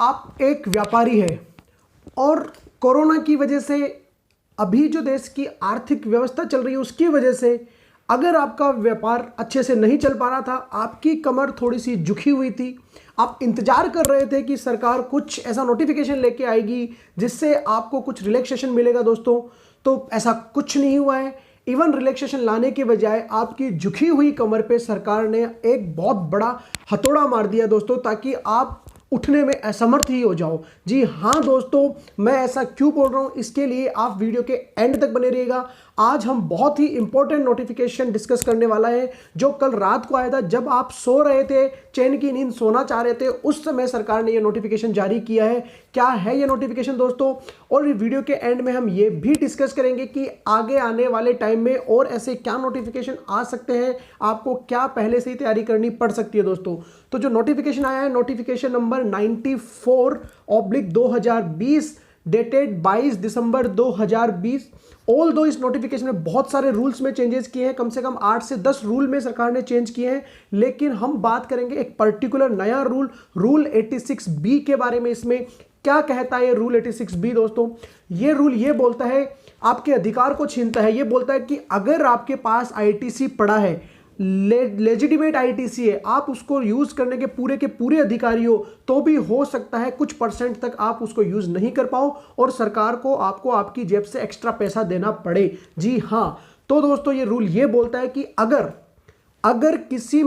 आप एक व्यापारी है और कोरोना की वजह से अभी जो देश की आर्थिक व्यवस्था चल रही है उसकी वजह से अगर आपका व्यापार अच्छे से नहीं चल पा रहा था, आपकी कमर थोड़ी सी झुकी हुई थी, आप इंतजार कर रहे थे कि सरकार कुछ ऐसा नोटिफिकेशन लेके आएगी जिससे आपको कुछ रिलैक्सेशन मिलेगा दोस्तों, तो ऐसा कुछ नहीं हुआ है। इवन रिलैक्सेशन लाने के बजाय आपकी झुकी हुई कमर पे सरकार ने एक बहुत बड़ा हथौड़ा मार दिया दोस्तों, ताकि आप उठने में असमर्थ ही हो जाओ। जी हाँ दोस्तों, मैं ऐसा क्यों बोल रहा हूँ इसके लिए आप वीडियो के एंड तक बने रहिएगा। आज हम बहुत ही इंपॉर्टेंट नोटिफिकेशन डिस्कस करने वाला है जो कल रात को आया था। जब आप सो रहे थे, चैन की नींद सोना चाह रहे थे, उस समय सरकार ने यह नोटिफिकेशन जारी किया है। क्या है यह नोटिफिकेशन दोस्तों, और वीडियो के एंड में हम ये भी डिस्कस करेंगे कि आगे आने वाले टाइम में और ऐसे क्या नोटिफिकेशन आ सकते हैं, आपको क्या पहले से ही तैयारी करनी पड़ सकती है दोस्तों। तो जो नोटिफिकेशन आया है, नोटिफिकेशन नंबर 94/2020 डेटेड 22 दिसंबर 2020। ऑल दो इस नोटिफिकेशन में बहुत सारे रूल्स में चेंजेस किए हैं, कम से कम 8 से 10 रूल में सरकार ने चेंज किए हैं, लेकिन हम बात करेंगे एक पर्टिकुलर नया रूल 86B के बारे में। इसमें क्या कहता है ये रूल 86B दोस्तों? ये रूल ये बोलता है, आपके अधिकार को छीनता है। ये बोलता है कि अगर आपके पास आईटीसी पड़ा है, लेजिटिमेट आईटीसी है, आप उसको यूज करने के पूरे अधिकारी हो, तो भी हो सकता है कुछ परसेंट तक आप उसको यूज नहीं कर पाओ और सरकार को आपको आपकी जेब से एक्स्ट्रा पैसा देना पड़े। जी हाँ, तो दोस्तों ये रूल ये बोलता है कि अगर किसी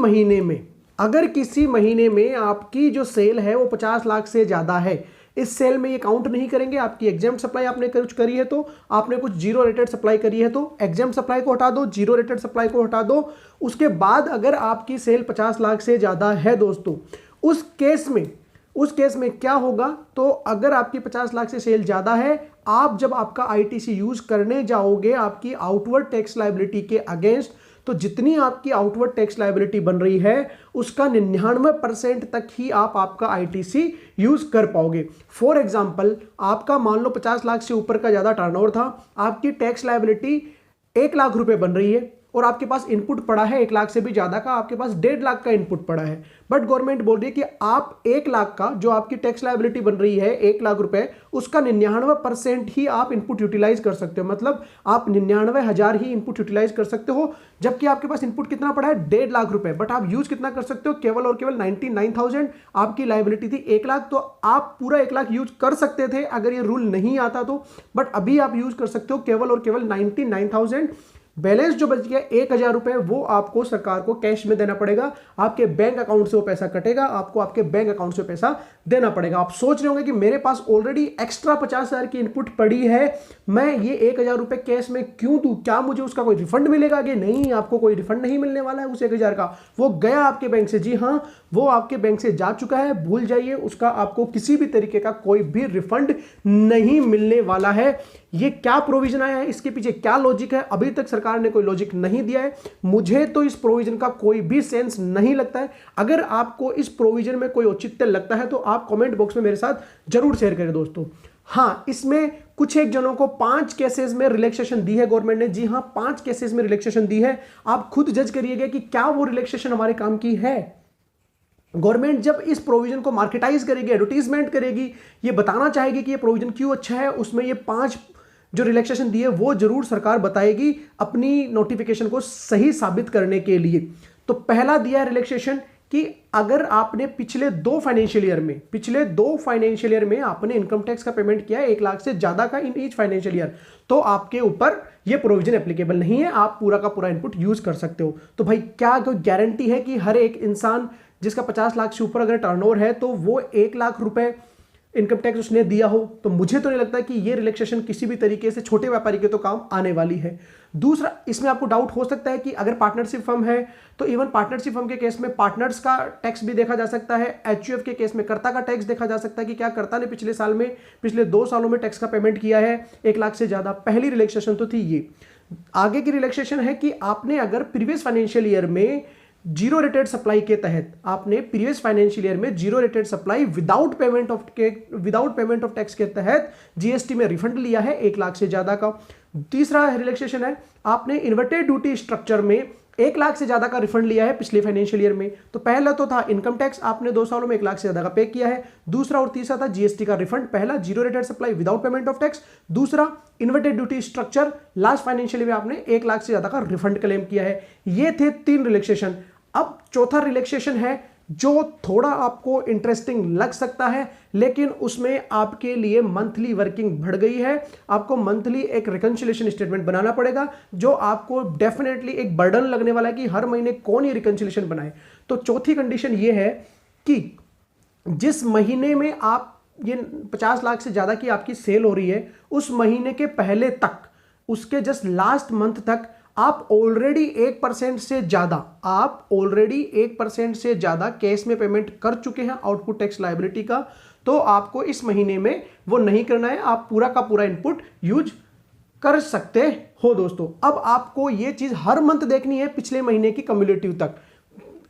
महीने में आपकी जो सेल है वो 50 लाख से ज्यादा है, इस सेल में ये काउंट नहीं करेंगे। आपकी एग्जाम सप्लाई आपने कुछ करी है तो, आपने कुछ जीरो रेटेड सप्लाई करी है तो एग्जाम सप्लाई को हटा दो, जीरो रेटेड सप्लाई को हटा दो। उसके बाद अगर आपकी सेल 50 लाख से ज्यादा है दोस्तों, उस केस में क्या होगा, तो अगर आपकी 50 लाख से सेल ज्यादा है, आप जब आपका आईटीसी यूज करने जाओगे आपकी आउटवर्ड टैक्स लायबिलिटी के अगेंस्ट, तो जितनी आपकी आउटवर्ड टैक्स लायबिलिटी बन रही है उसका 99% तक ही आप आपका आईटीसी यूज कर पाओगे। फॉर एग्जांपल, आपका मान लो 50 लाख से ऊपर का ज्यादा टर्नओवर था, आपकी टैक्स लायबिलिटी 1 लाख रुपए बन रही है और आपके पास इनपुट पड़ा है 1 लाख से भी ज्यादा का, आपके पास 1.5 लाख का इनपुट पड़ा है, बट गवर्नमेंट बोल रही है कि आप 1 लाख का जो आपकी टैक्स लायबिलिटी बन रही है 1 लाख रुपए, उसका 99% ही आप इनपुट यूटिलाइज कर सकते हो। मतलब आप 99,000 ही इनपुट यूटिलाइज कर सकते हो, जबकि आपके पास इनपुट कितना पड़ा है 1.5 लाख रुपए, बट आप यूज कितना कर सकते हो, केवल और केवल 99,000। आपकी लायबिलिटी थी 1 लाख, तो आप पूरा 1 लाख यूज कर सकते थे अगर ये रूल नहीं आता तो, बट अभी आप यूज कर सकते हो केवल और केवल 99,000। बैलेंस जो बच गया 1,000 रुपए, वो आपको सरकार को कैश में देना पड़ेगा, आपके बैंक अकाउंट से वो पैसा कटेगा, आपको आपके बैंक अकाउंट से पैसा देना पड़ेगा। आप सोच रहे होंगे कि मेरे पास ऑलरेडी एक्स्ट्रा 50,000 की इनपुट पड़ी है, मैं ये 1,000 रुपए कैश में क्यों दूं, क्या मुझे उसका कोई रिफंड मिलेगा? कि नहीं, आपको कोई रिफंड नहीं मिलने वाला है उस 1,000 का, वो गया आपके बैंक से। जी हाँ, वो आपके बैंक से जा चुका है, भूल जाइए, उसका आपको किसी भी तरीके का कोई भी रिफंड नहीं मिलने वाला है। ये क्या प्रोविजन आया है, इसके पीछे क्या लॉजिक है, अभी तक सरकार ने कोई लॉजिक नहीं दिया है। मुझे तो इस प्रोविजन का कोई भी सेंस नहीं लगता है। अगर आपको इस प्रोविजन में कोई औचित्य लगता है तो आप कमेंट बॉक्स में मेरे साथ जरूर शेयर करें दोस्तों। हाँ, इसमें कुछ एक जनों को 5 केसेस में रिलैक्सेशन दी है गवर्नमेंट ने। जी हाँ, 5 केसेस में रिलैक्सेशन दी है। आप खुद जज करिएगा कि क्या वो रिलैक्सेशन हमारे काम की है। गवर्नमेंट जब इस प्रोविजन को मार्केटाइज करेगी, एडवर्टीजमेंट करेगी, ये बताना चाहेगी कि ये प्रोविजन क्यों अच्छा है, उसमें ये 5 जो रिलैक्सेशन दिए वो जरूर सरकार बताएगी अपनी नोटिफिकेशन को सही साबित करने के लिए। तो पहला दिया है रिलैक्सेशन कि अगर आपने पिछले 2 फाइनेंशियल ईयर में आपने इनकम टैक्स का पेमेंट किया है 1 लाख से ज्यादा का इन ईच फाइनेंशियल ईयर, तो आपके ऊपर ये प्रोविजन एप्लीकेबल नहीं है, आप पूरा का पूरा इनपुट यूज कर सकते हो। तो भाई क्या कोई गारंटी है कि हर एक इंसान जिसका 50 लाख से ऊपर अगर टर्नओवर है तो वो 1 लाख रुपए इनकम टैक्स उसने दिया हो? तो मुझे तो नहीं लगता कि ये रिलैक्सेशन किसी भी तरीके से छोटे व्यापारी के तो काम आने वाली है। दूसरा, इसमें आपको डाउट हो सकता है कि अगर पार्टनरशिप फर्म है तो इवन पार्टनरशिप फर्म के केस में पार्टनर्स का टैक्स भी देखा जा सकता है, एचयूएफ के केस में कर्ता का टैक्स देखा जा सकता है कि क्या कर्ता ने पिछले 2 सालों में टैक्स का पेमेंट किया है 1 लाख से ज्यादा। पहली रिलैक्सेशन तो थी ये। आगे की रिलैक्सेशन है कि आपने अगर प्रीवियस फाइनेंशियल ईयर में जीरो रेटेड सप्लाई के तहत, आपने प्रीवियस फाइनेंशियल ईयर में zero rated supply without payment of tax के तहत जीएसटी में रिफंड लिया है 1 लाख से ज्यादा का। तीसरा रिलैक्सेशन है, आपने इन्वर्टेड ड्यूटी स्ट्रक्चर में 1 लाख से ज्यादा का रिफंड लिया है पिछले फाइनेंशियल ईयर में, तो पहला तो था इनकम टैक्स, आपने 2 सालों में 1 लाख से ज्यादा का पे किया है। दूसरा और तीसरा था जीएसटी का रिफंड, पहला zero rated supply without payment of tax, दूसरा inverted duty structure, last financial year में आपने 1 लाख से ज्यादा का रिफंड क्लेम किया है। ये थे 3 रिलैक्सेशन। अब चौथा रिलैक्सेशन है जो थोड़ा आपको इंटरेस्टिंग लग सकता है, लेकिन उसमें आपके लिए मंथली वर्किंग बढ़ गई है। आपको मंथली एक रिकंसिलिएशन स्टेटमेंट बनाना पड़ेगा, जो आपको डेफिनेटली एक बर्डन लगने वाला है कि हर महीने कौन ये रिकंसिलिएशन बनाए। तो चौथी कंडीशन ये है कि जिस महीने में आप ये 50 लाख से ज्यादा की आपकी सेल हो रही है, उस महीने के पहले तक, उसके जस्ट लास्ट मंथ तक आप ऑलरेडी 1% से ज्यादा कैश में पेमेंट कर चुके हैं आउटपुट टैक्स लायबिलिटी का, तो आपको इस महीने में वो नहीं करना है, आप पूरा का पूरा इनपुट यूज कर सकते हो दोस्तों। अब आपको ये चीज हर मंथ देखनी है पिछले महीने की कम्युलेटिव तक।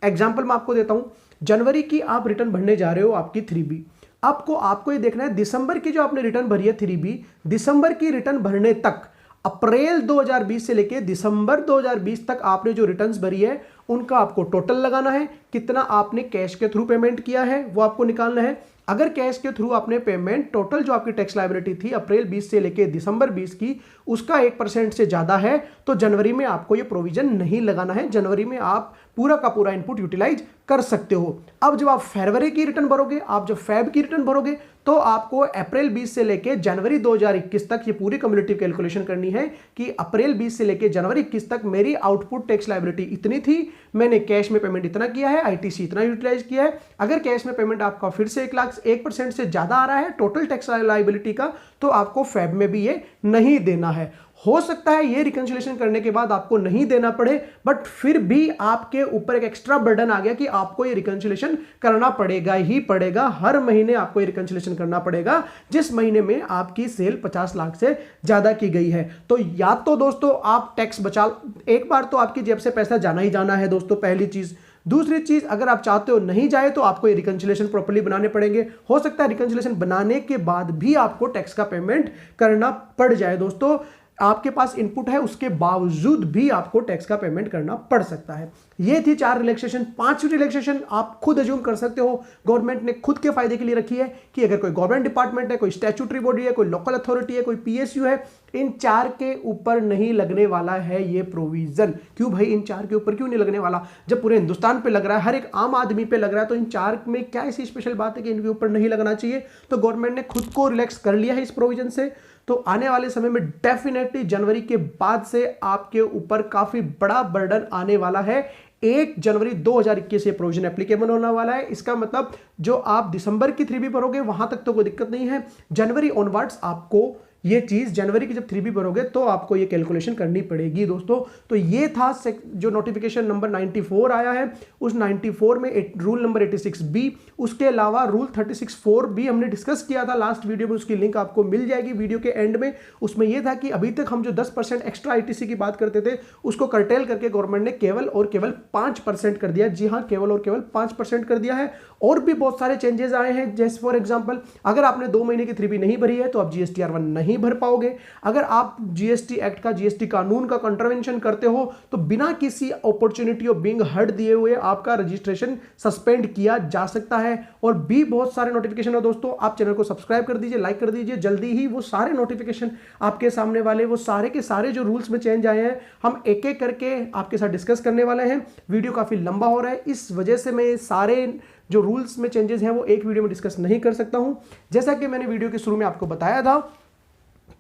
एग्जाम्पल मैं आपको देता हूं, जनवरी की आप रिटर्न भरने जा रहे हो आपकी 3B, आपको ये देखना है दिसंबर की जो आपने रिटर्न भरी है 3B, दिसंबर की रिटर्न भरने तक अप्रैल 2020 से लेके दिसंबर 2020 तक आपने जो रिटर्न्स भरी है उनका आपको टोटल लगाना है। कितना आपने कैश के थ्रू पेमेंट किया है वो आपको निकालना है। अगर कैश के थ्रू आपने पेमेंट टोटल जो आपकी टैक्स लायबिलिटी थी अप्रैल 20 से लेके दिसंबर 20 की, उसका 1% से ज्यादा है, तो जनवरी में आपको ये प्रोविजन नहीं लगाना है। जनवरी में आप पूरा का पूरा इनपुट यूटिलाइज कर सकते हो। अब जब आप फरवरी की रिटर्न भरोगे, आप जब फेब की रिटर्न भरोगे, तो आपको अप्रैल 20 से लेके जनवरी 2021 तक ये पूरी कम्युलेटिव कैलकुलेशन करनी है कि अप्रैल 20 से लेके जनवरी 21 तक मेरी आउटपुट टैक्स लायबिलिटी इतनी थी, मैंने कैश में पेमेंट इतना किया है, आईटीसी इतना यूटिलाइज किया है। अगर कैश में पेमेंट आपका फिर से 1% से ज्यादा आ रहा है टोटल टैक्स लायबिलिटी का, तो आपको फेब में भी ये नहीं देना है। हो सकता है ये रिकंसिलिएशन करने के बाद आपको नहीं देना पड़े, बट फिर भी आपके ऊपर एक एक्स्ट्रा बर्डन आ गया कि आपको ये रिकंसिलिएशन करना पड़ेगा ही पड़ेगा। हर महीने आपको ये रिकंसिलिएशन करना पड़ेगा जिस महीने में आपकी सेल 50 लाख से ज्यादा की गई है। तो या तो दोस्तों आप टैक्स बचा, एक बार तो आपकी जेब से पैसा जाना ही जाना है दोस्तों, पहली चीज। दूसरी चीज, अगर आप चाहते हो नहीं जाए तो आपको ये रिकंसिलिएशन प्रॉपर्ली बनाने पड़ेंगे। हो सकता है रिकंसिलिएशन बनाने के बाद भी आपको टैक्स का पेमेंट करना पड़ जाए दोस्तों। आपके पास इनपुट है उसके बावजूद भी आपको टैक्स का पेमेंट करना पड़ सकता है। ये थी 4 रिलैक्सेशन। 5वीं रिलैक्सेशन आप खुद अज्यूम कर सकते हो, गवर्नमेंट ने खुद के फायदे के लिए रखी है कि अगर कोई गवर्नमेंट डिपार्टमेंट है, कोई स्टैट्यूटरी बॉडी है, कोई लोकल अथॉरिटी है, कोई पीएसयू है, इन 4 के ऊपर नहीं लगने वाला है ये प्रोविजन। क्यों भाई इन 4 के ऊपर क्यों नहीं लगने वाला? जब पूरे हिंदुस्तान पे लग रहा है, हर एक आम आदमी पे लग रहा है, तो इन 4 में क्या ऐसी स्पेशल बात है कि इनके ऊपर नहीं लगना चाहिए? तो गवर्नमेंट ने खुद को रिलैक्स कर लिया है इस प्रोविजन से। तो आने वाले समय में डेफिनेटली जनवरी के बाद से आपके ऊपर काफी बड़ा बर्डन आने वाला है। 1 जनवरी 2021 से प्रोविजन एप्लीकेबल होने वाला है। इसका मतलब जो आप दिसंबर की 3B भरोगे वहां तक तो कोई दिक्कत नहीं है, जनवरी ऑनवर्ड्स आपको ये चीज, जनवरी की जब 3B भरोगे तो आपको ये कैलकुलेशन करनी पड़ेगी दोस्तों। तो ये था जो नोटिफिकेशन नंबर 94 आया है, उस 94 में रूल नंबर 86B, उसके अलावा रूल 36(4) भी हमने डिस्कस किया था लास्ट वीडियो में, उसकी लिंक आपको मिल जाएगी वीडियो के एंड में। उसमें यह था कि अभी तक हम जो 10% एक्स्ट्रा आईटीसी की बात करते थे उसको कर्टेल करके गवर्नमेंट ने केवल और केवल 5% कर दिया। जी हाँ, केवल और केवल 5% कर दिया है। और भी बहुत सारे चेंजेस आए हैं, जैसे फॉर एग्जांपल अगर आपने 2 महीने की 3B नहीं भरी है तो आप GSTR 1 नहीं भर पाओगे। अगर आप जीएसटी एक्ट का, जीएसटी कानून का कंट्रावेंशन करते हो तो बिना किसी अपॉर्चुनिटी ऑफ बीइंग हर्ड दिए हुए आपका रजिस्ट्रेशन सस्पेंड किया जा सकता है। और भी बहुत सारे नोटिफिकेशन है दोस्तों, आप चैनल को सब्सक्राइब कर दीजिए, लाइक कर दीजिए। जल्दी ही वो सारे नोटिफिकेशन आपके सामने वाले, वो सारे के सारे जो रूल्स में चेंज आए हैं, हम एक एक करके आपके साथ डिस्कस करने वाले हैं। वीडियो काफी लंबा हो रहा है, इस वजह से मैं सारे जो रूल्स में चेंजेस हैं वो एक वीडियो में डिस्कस नहीं कर सकता हूं। जैसा कि मैंने वीडियो के शुरू में आपको बताया था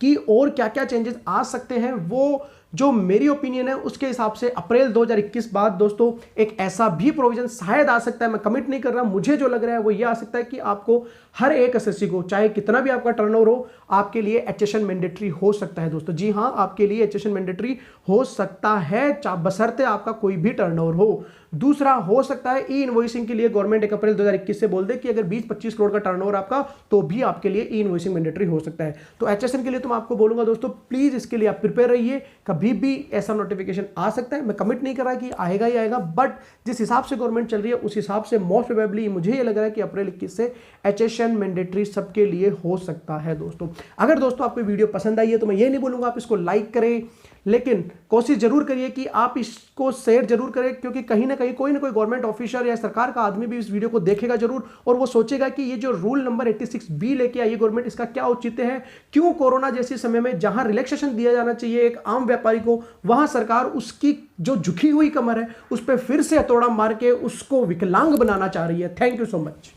कि और क्या क्या चेंजेस आ सकते हैं, वो जो मेरी ओपिनियन है उसके हिसाब से अप्रैल 2021 बाद दोस्तों एक ऐसा भी प्रोविजन शायद आ सकता है। मैं कमिट नहीं कर रहा, मुझे जो लग रहा है वो ये आ सकता है कि आपको हर एक एसएससी को, चाहे कितना भी आपका टर्नओवर हो, आपके लिए एचएसएन मैंडेटरी हो सकता है दोस्तों। जी हाँ, आपके लिए एचएसएन मैंडेटरी हो सकता है बशर्ते आपका कोई भी टर्नओवर हो। दूसरा, हो सकता है ई इनवॉइसिंग के लिए गवर्नमेंट 1 अप्रैल 2021 से बोल दे कि अगर 20-25 करोड़ का टर्नओवर आपका, तो भी आपके लिए ई इनवॉइसिंग मैंडेटरी हो सकता है। तो एचएसएन के लिए तो मैं आपको बोलूंगा दोस्तों, प्लीज इसके लिए आप प्रिपेयर रहिए, कभी भी ऐसा नोटिफिकेशन आ सकता है। मैं कमिट नहीं कर रहा कि आएगा ही आएगा, बट जिस हिसाब से गवर्नमेंट चल रही है उस हिसाब से मोस्ट प्रोबेबली मुझे ये लग रहा है कि अप्रैल 21 से एचएसएन मैंडेटरी सबके लिए हो सकता है दोस्तों। अगर दोस्तों आपको वीडियो पसंद आई है तो मैं ये नहीं बोलूंगा आप इसको लाइक करें, लेकिन कोशिश जरूर करिए कि आप इसको शेयर जरूर करें, क्योंकि कहीं ना कोई गवर्नमेंट ऑफिसर या सरकार का आदमी भी इस वीडियो को देखेगा जरूर और वो सोचेगा कि ये जो रूल नंबर 86B लेके आई है गवर्नमेंट, इसका क्या औचित्य है, क्यों कोरोना जैसे समय में जहां रिलैक्सेशन दिया जाना चाहिए एक आम व्यापारी को, वहां सरकार उसकी जो झुकी हुई कमर है उस पर फिर से हथौड़ा मार के उसको विकलांग बनाना चाह रही है। Thank you so much.